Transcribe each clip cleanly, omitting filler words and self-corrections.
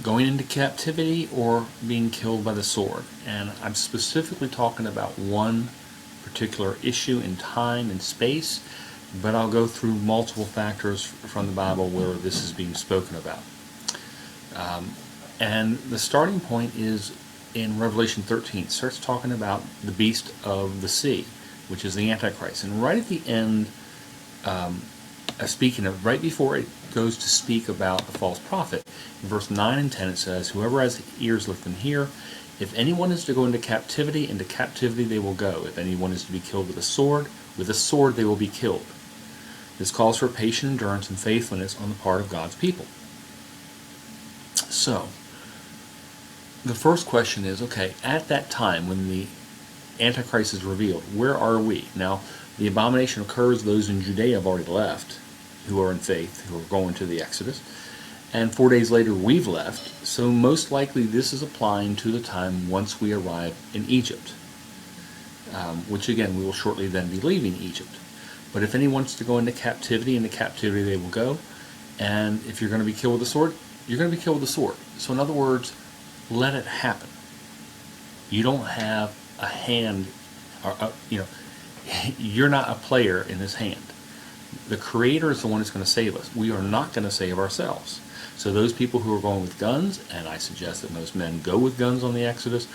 going into captivity or being killed by the sword. And I'm specifically talking about one particular issue in time and space, but I'll go through multiple factors from the Bible where this is being spoken about. And the starting point is in Revelation 13. It starts talking about the beast of the sea, which is the Antichrist. And right at the end, speaking of, right before it goes to speak about the false prophet, in verse 9 and 10 it says, "Whoever has ears, let them hear. If anyone is to go into captivity they will go. If anyone is to be killed with a sword they will be killed. This calls for patient endurance and faithfulness on the part of God's people." So, the first question is, okay, at that time when the Antichrist is revealed, where are we? Now, the abomination occurs, those in Judea have already left, who are in faith, who are going to the Exodus. And 4 days later we've left, so most likely this is applying to the time once we arrive in Egypt, which again we will shortly then be leaving Egypt. But if anyone wants to go into captivity they will go. And if you're going to be killed with a sword, you're going to be killed with a sword. So in other words, let it happen. You don't have a hand, you're not a player in this hand. The Creator is the one that's going to save us. We are not going to save ourselves. So those people who are going with guns, and I suggest that most men go with guns on the Exodus,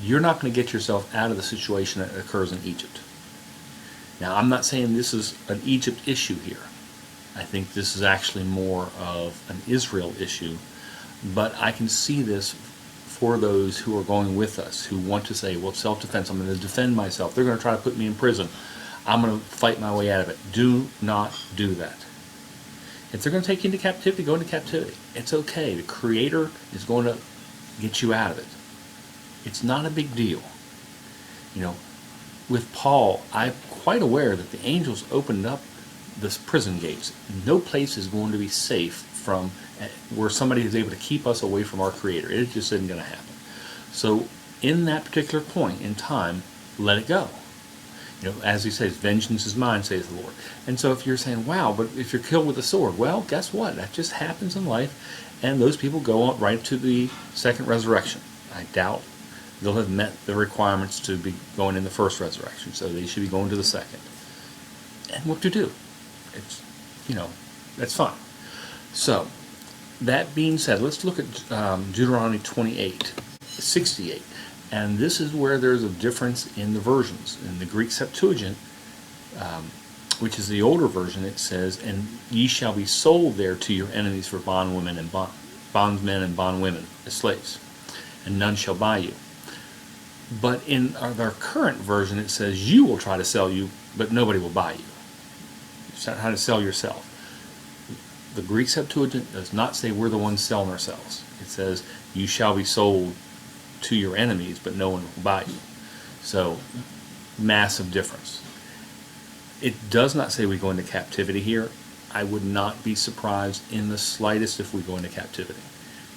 you're not going to get yourself out of the situation that occurs in Egypt. Now, I'm not saying this is an Egypt issue here. I think this is actually more of an Israel issue, but I can see this for those who are going with us, who want to say, well, self-defense, I'm going to defend myself. They're going to try to put me in prison. I'm going to fight my way out of it. Do not do that. If they're going to take you into captivity, go into captivity. It's okay. The Creator is going to get you out of it. It's not a big deal. With Paul, I'm quite aware that the angels opened up the prison gates. No place is going to be safe from where somebody is able to keep us away from our Creator. It just isn't going to happen. So in that particular point in time, let it go. As he says, vengeance is mine, says the Lord. And so if you're saying, wow, but if you're killed with a sword, well, guess what? That just happens in life, and those people go on right to the second resurrection. I doubt they'll have met the requirements to be going in the first resurrection, so they should be going to the second. And what to do? It's, that's fine. So, that being said, let's look at Deuteronomy 28:68. And this is where there's a difference in the versions. In the Greek Septuagint, which is the older version, it says, "And ye shall be sold there to your enemies for bondwomen and bondsmen and bondwomen as slaves, and none shall buy you." But in our current version, it says, "You will try to sell you, but nobody will buy you." It's not how to sell yourself. The Greek Septuagint does not say we're the ones selling ourselves. It says, "You shall be sold to your enemies, but no one will buy you." So, massive difference. It does not say we go into captivity here. I would not be surprised in the slightest if we go into captivity.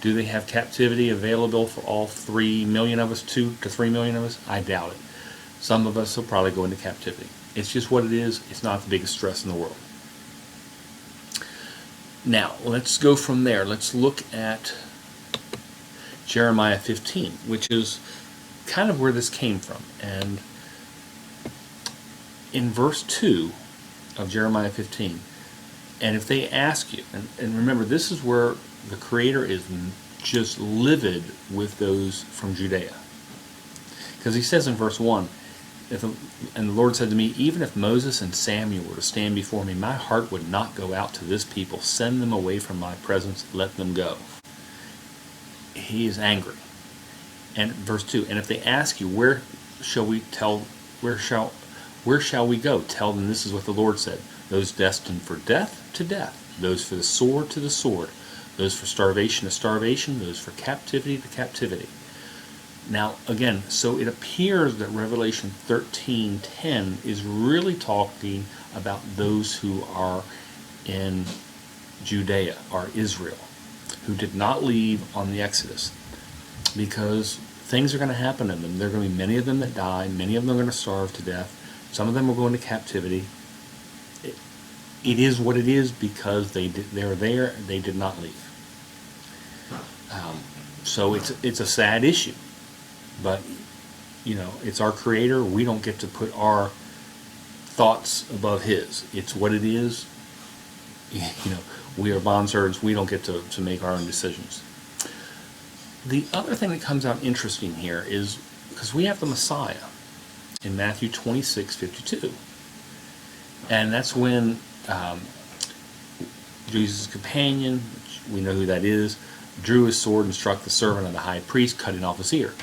Do they have captivity available for all 3 million of us, 2 to 3 million of us? I doubt it. Some of us will probably go into captivity. It's just what it is. It's not the biggest stress in the world. Now, let's go from there. Let's look at Jeremiah 15, which is kind of where this came from. And in verse 2 of Jeremiah 15, and if they ask you, and remember, this is where the Creator is just livid with those from Judea. Because he says in verse 1, "And the Lord said to me, even if Moses and Samuel were to stand before me, my heart would not go out to this people. Send them away from my presence, let them go." He is angry. And verse 2, "And if they ask you, where shall we go? Tell them this is what the Lord said. Those destined for death, to death. Those for the sword, to the sword. Those for starvation, to starvation. Those for captivity, to captivity." Now, again, so it appears that Revelation 13:10 is really talking about those who are in Judea, or Israel, who did not leave on the Exodus, because things are going to happen to them. There are going to be many of them that die. Many of them are going to starve to death. Some of them will go into captivity. It is what it is because they're there. They did not leave. So it's a sad issue, but it's our Creator. We don't get to put our thoughts above His. It's what it is. We are bondservants. We don't get to make our own decisions. The other thing that comes out interesting here is because we have the Messiah in Matthew 26:52, and that's when Jesus' companion, which we know who that is, drew his sword and struck the servant of the high priest, cutting off his ear.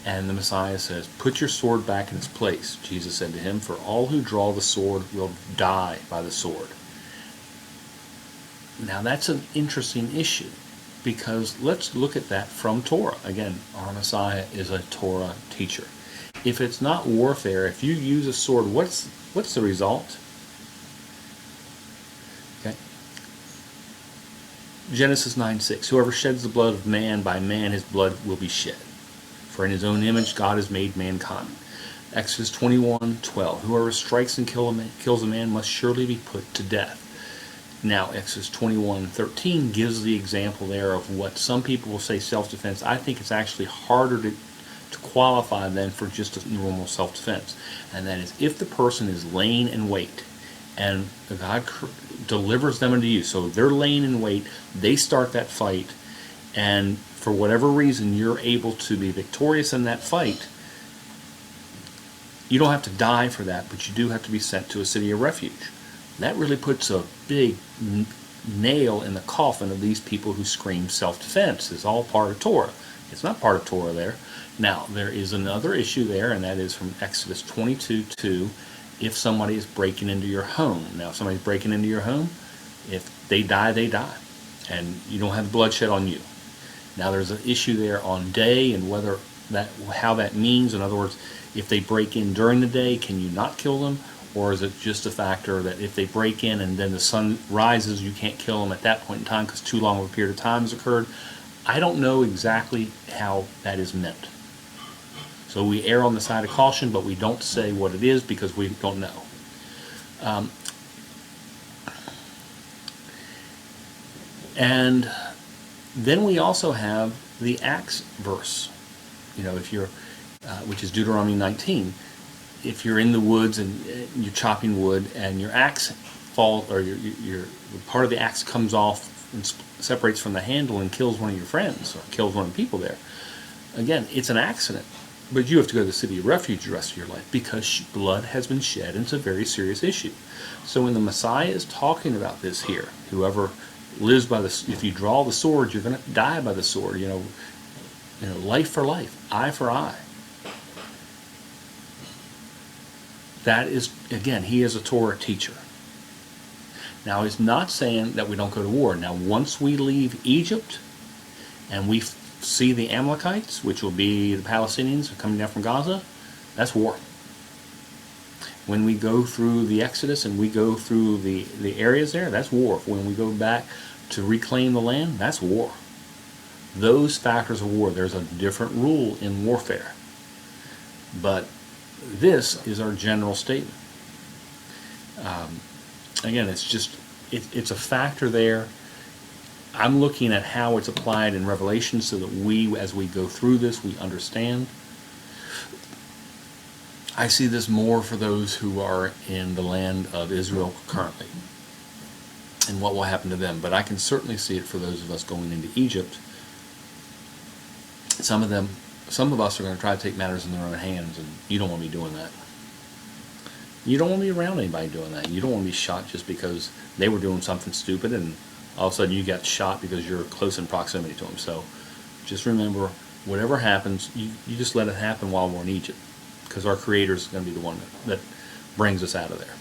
And the Messiah says, "Put your sword back in its place." Jesus said to him, "For all who draw the sword will die by the sword." Now that's an interesting issue, because let's look at that from Torah. Again, our Messiah is a Torah teacher. If it's not warfare, if you use a sword, what's the result? Okay. Genesis 9:6. Whoever sheds the blood of man, by man his blood will be shed. For in his own image God has made mankind. Exodus 21:12. Whoever strikes and kills a man must surely be put to death. Now, Exodus 21:13 gives the example there of what some people will say self-defense. I think it's actually harder to qualify than for just a normal self-defense. And that is if the person is laying in wait and God delivers them into you. So they're laying in wait, they start that fight, and for whatever reason you're able to be victorious in that fight. You don't have to die for that, but you do have to be sent to a city of refuge. That really puts a big nail in the coffin of these people who scream self-defense. It's all part of Torah. It's not part of Torah there. Now, there is another issue there, and that is from Exodus 22:2, if somebody is breaking into your home. Now, if somebody's breaking into your home, if they die, they die. And you don't have bloodshed on you. Now, there's an issue there on day and how that means. In other words, if they break in during the day, can you not kill them? Or is it just a factor that if they break in and then the sun rises, you can't kill them at that point in time because too long of a period of time has occurred? I don't know exactly how that is meant. So we err on the side of caution, but we don't say what it is because we don't know. And then we also have the axe verse. If you're, which is Deuteronomy 19. If you're in the woods and you're chopping wood and your axe falls, or your part of the axe comes off and separates from the handle and kills one of your friends or kills one of the people there, again, it's an accident. But you have to go to the city of refuge the rest of your life because blood has been shed, and it's a very serious issue. So when the Messiah is talking about this here, whoever lives by if you draw the sword, you're going to die by the sword. Life for life, eye for eye. That is, again, he is a Torah teacher. Now, he's not saying that we don't go to war. Now, once we leave Egypt and we see the Amalekites, which will be the Palestinians coming down from Gaza, that's war. When we go through the Exodus and we go through the areas there, that's war. When we go back to reclaim the land, that's war. Those factors of war, there's a different rule in warfare. But this is our general statement. Again, it's a factor there. I'm looking at how it's applied in Revelation so that we, as we go through this, we understand. I see this more for those who are in the land of Israel currently and what will happen to them. But I can certainly see it for those of us going into Egypt. Some of us are going to try to take matters in their own hands, and you don't want to be doing that. You don't want to be around anybody doing that. You don't want to be shot just because they were doing something stupid, and all of a sudden you got shot because you're close in proximity to them. So just remember, whatever happens, you just let it happen while we're in Egypt, because our Creator is going to be the one that brings us out of there.